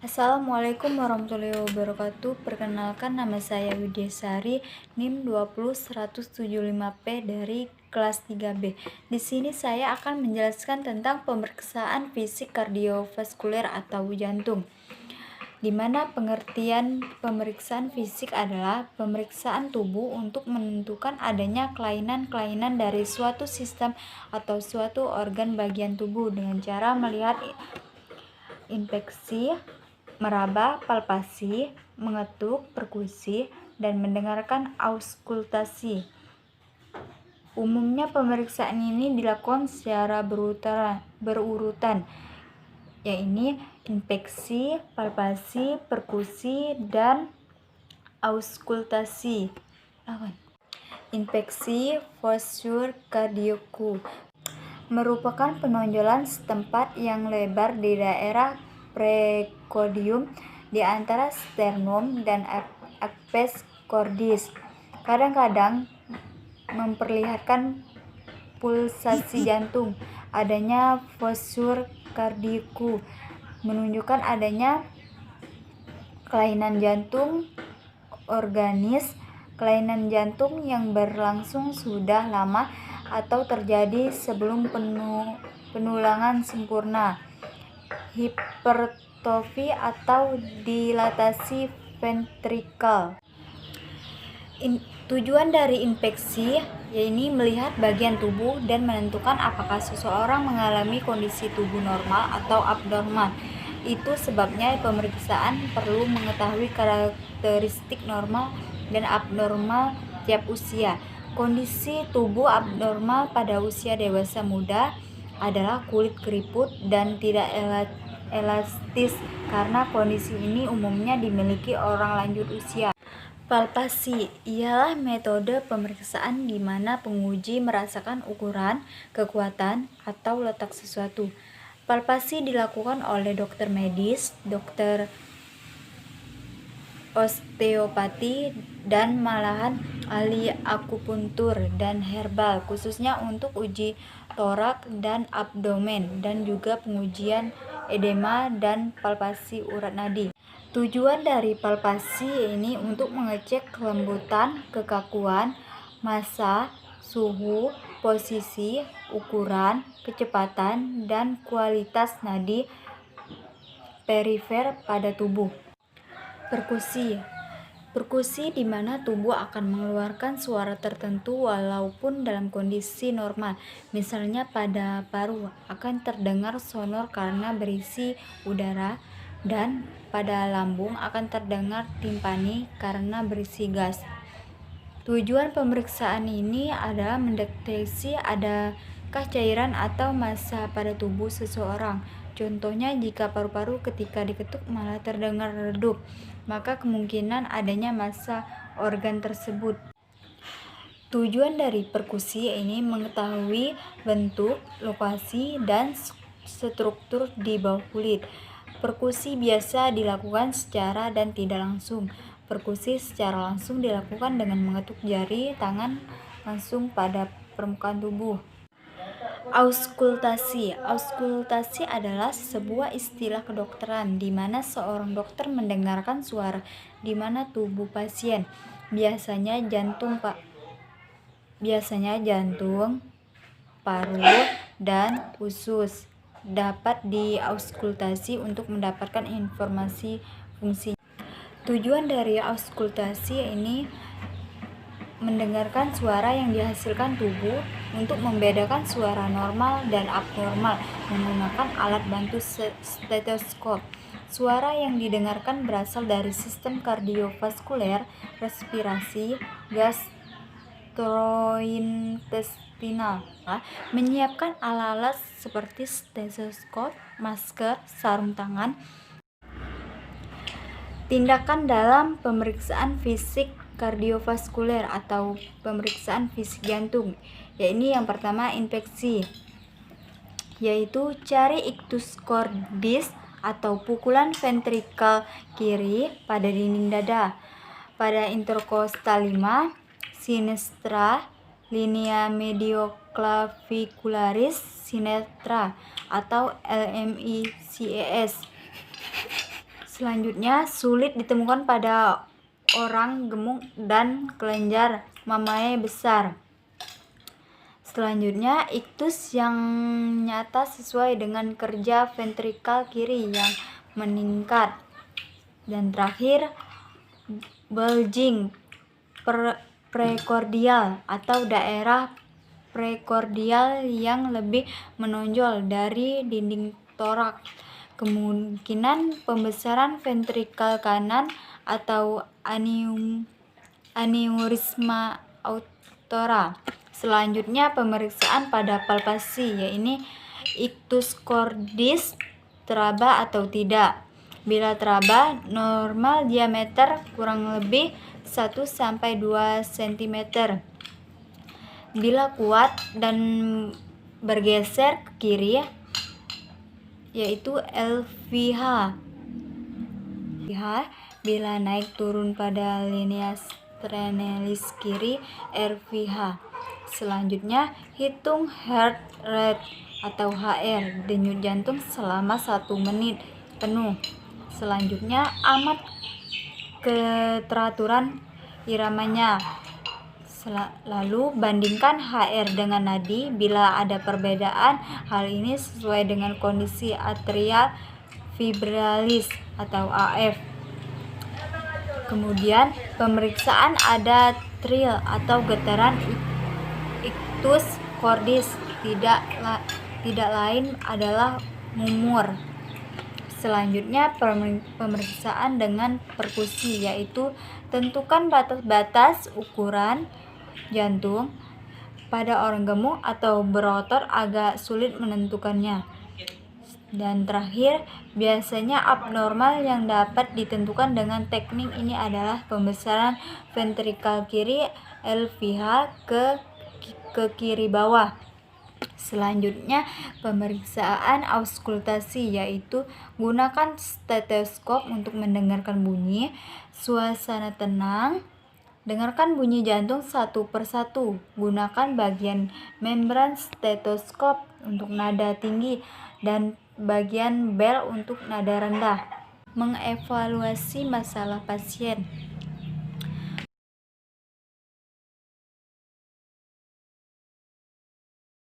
Assalamualaikum warahmatullahi wabarakatuh. Perkenalkan, nama saya Widyasari, NIM 20175P dari kelas 3B. Di sini saya akan menjelaskan tentang pemeriksaan fisik kardiovaskuler atau jantung. Di mana pengertian pemeriksaan fisik adalah pemeriksaan tubuh untuk menentukan adanya kelainan-kelainan dari suatu sistem atau suatu organ bagian tubuh dengan cara melihat inspeksi, meraba, palpasi, mengetuk, perkusi, dan mendengarkan auskultasi. Umumnya pemeriksaan ini dilakukan secara berurutan, yaitu inspeksi, palpasi, perkusi, dan auskultasi. Inspeksi postur kardioku merupakan penonjolan setempat yang lebar di daerah precordium di antara sternum dan apes cordis. Kadang-kadang memperlihatkan pulsasi jantung. Adanya postur kardiaku menunjukkan adanya kelainan jantung organis, kelainan jantung yang berlangsung sudah lama atau terjadi sebelum penulangan sempurna, hipertrofi atau dilatasi ventrikal. Tujuan dari inspeksi yaitu melihat bagian tubuh dan menentukan apakah seseorang mengalami kondisi tubuh normal atau abnormal. Itu sebabnya pemeriksaan perlu mengetahui karakteristik normal dan abnormal tiap usia. Kondisi tubuh abnormal pada usia dewasa muda adalah kulit keriput dan tidak elastis, karena kondisi ini umumnya dimiliki orang lanjut usia. Palpasi ialah metode pemeriksaan di mana penguji merasakan ukuran, kekuatan, atau letak sesuatu. Palpasi dilakukan oleh dokter medis, dokter osteopati, dan malahan ahli akupuntur dan herbal, khususnya untuk uji torak dan abdomen, dan juga pengujian edema dan palpasi urat nadi. Tujuan dari palpasi ini untuk mengecek kelembutan, kekakuan, massa, suhu, posisi, ukuran, kecepatan, dan kualitas nadi perifer pada tubuh. Perkusi di mana tubuh akan mengeluarkan suara tertentu walaupun dalam kondisi normal. Misalnya pada paru akan terdengar sonor karena berisi udara, dan pada lambung akan terdengar timpani karena berisi gas. Tujuan pemeriksaan ini adalah mendeteksi adakah cairan atau massa pada tubuh seseorang. Contohnya, jika paru-paru ketika diketuk malah terdengar redup, maka kemungkinan adanya massa organ tersebut. Tujuan dari perkusi ini mengetahui bentuk, lokasi, dan struktur di bawah kulit. Perkusi biasa dilakukan secara dan tidak langsung. Perkusi secara langsung dilakukan dengan mengetuk jari tangan langsung pada permukaan tubuh. Auskultasi adalah sebuah istilah kedokteran di mana seorang dokter mendengarkan suara di mana tubuh pasien, biasanya jantung, paru, dan usus, dapat diauskultasi untuk mendapatkan informasi fungsi. Tujuan dari auskultasi ini mendengarkan suara yang dihasilkan tubuh untuk membedakan suara normal dan abnormal menggunakan alat bantu stetoskop. Suara yang didengarkan berasal dari sistem kardiovaskuler, respirasi, gastrointestinal. Menyiapkan alat-alat seperti stetoskop, masker, sarung tangan. Tindakan dalam pemeriksaan fisik kardiovaskuler atau pemeriksaan fisik jantung, yaitu yang pertama inspeksi, yaitu cari ictus cordis atau pukulan ventrikal kiri pada dinding dada, pada interkostal 5, sinistra, linea medioclavicularis sinistra atau LMICAS. Selanjutnya, sulit ditemukan pada orang gemuk dan kelenjar mamae besar. Selanjutnya, iktus yang nyata sesuai dengan kerja ventrikal kiri yang meningkat. Dan terakhir, bulging prekordial atau daerah prekordial yang lebih menonjol dari dinding toraks. Kemungkinan pembesaran ventrikal kanan atau aneurisma aorta. Selanjutnya, pemeriksaan pada palpasi, yaitu ictus cordis teraba atau tidak. Bila teraba, normal diameter kurang lebih 1-2 cm. Bila kuat dan bergeser ke kiri, yaitu LVH. Bila naik turun pada linea sternalis kiri, RVH. Selanjutnya, hitung heart rate atau HR, denyut jantung selama 1 menit penuh. Selanjutnya, amat keteraturan iramanya. Lalu bandingkan HR dengan nadi. Bila ada perbedaan, hal ini sesuai dengan kondisi atrial fibrilis atau AF. Kemudian pemeriksaan ada trill atau getaran ictus cordis, tidak lain adalah murmur. Selanjutnya, pemeriksaan dengan perkusi, yaitu tentukan batas-batas ukuran jantung. Pada orang gemuk atau berotot agak sulit menentukannya. Dan terakhir, biasanya abnormal yang dapat ditentukan dengan teknik ini adalah pembesaran ventrikal kiri LVH ke kiri bawah. Selanjutnya, pemeriksaan auskultasi, yaitu gunakan stetoskop untuk mendengarkan bunyi. Suasana tenang, dengarkan bunyi jantung satu persatu. Gunakan bagian membran stetoskop untuk nada tinggi dan bagian bel untuk nada rendah. Mengevaluasi masalah pasien.